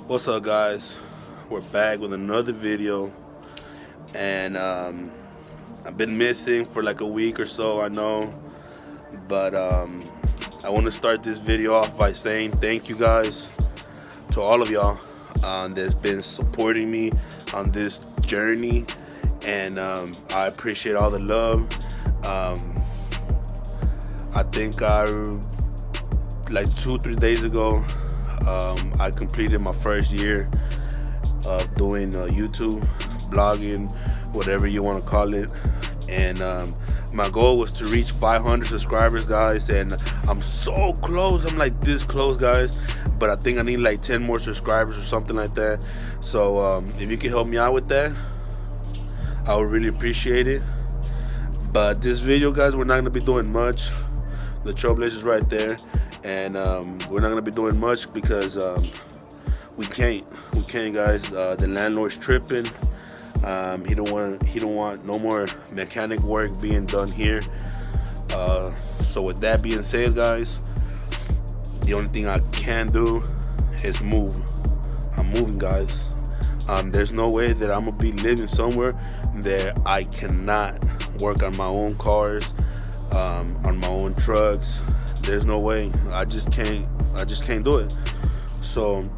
What's up, guys? We're back with another video, and I've been missing for like a week or so, I know, but I want to start this video off by saying thank you guys to all of y'all that's been supporting me on this journey, and I appreciate all the love. I think like 2-3 days ago, I completed my first year of doing YouTube, blogging, whatever you want to call it. And my goal was to reach 500 subscribers, guys. And I'm so close. I'm like this close, guys. But I think I need like 10 more subscribers or something like that. So if you can help me out with that, I would really appreciate it. But this video, guys, we're not going to be doing much. The Trailblazer's right there. And we're not gonna be doing much because we can't, guys. The landlord's tripping. He don't want no more mechanic work being done here. So with that being said, guys, the only thing I can do is move. I'm moving, guys. There's no way that I'm gonna be living somewhere that I cannot work on my own cars, on my own trucks. There's no way. I just can't do it. So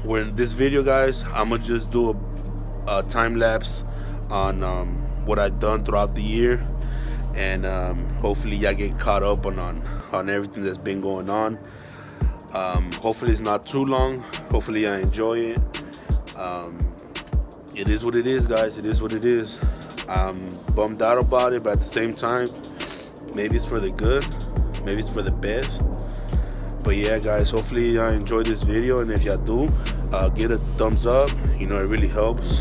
in this video, guys, I'm gonna just do a time lapse on what I've done throughout the year, and hopefully y'all get caught up on everything that's been going on. Hopefully it's not too long. Hopefully I enjoy it. It is what it is, guys. It is what it is. I'm bummed out about it, but at the same time, maybe it's for the good. Maybe it's for the best. But yeah, guys, hopefully y'all enjoy this video, and if y'all do, get a thumbs up. You know, it really helps.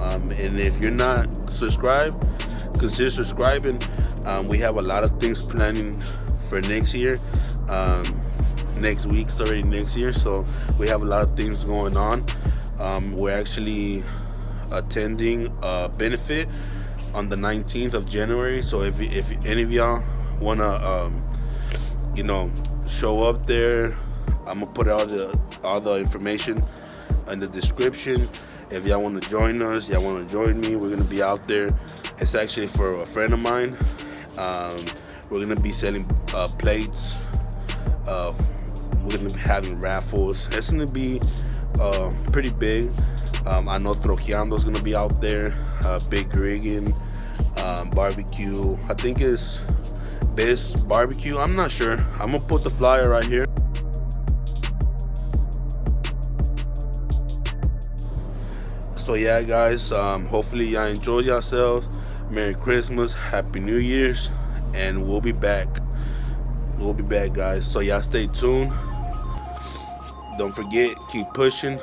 And if you're not subscribed, consider subscribing. We have a lot of things planning for next year. Next week's already next year, so we have a lot of things going on. We're actually attending a benefit on the 19th of January. So if any of y'all wanna show up there, I'm gonna put all the information in the description. If y'all want to join us, y'all want to join me, we're gonna be out there. It's actually for a friend of mine. We're gonna be selling plates. We're gonna be having raffles. It's gonna be pretty big. I know Trojeando's gonna be out there. Big rigging, barbecue. I think it's Best Barbecue. I'm not sure. I'm gonna put the flyer right here. So yeah, guys, hopefully y'all enjoy yourselves. Merry Christmas, Happy New Year's, and we'll be back, guys. So y'all stay tuned. Don't forget, keep pushing.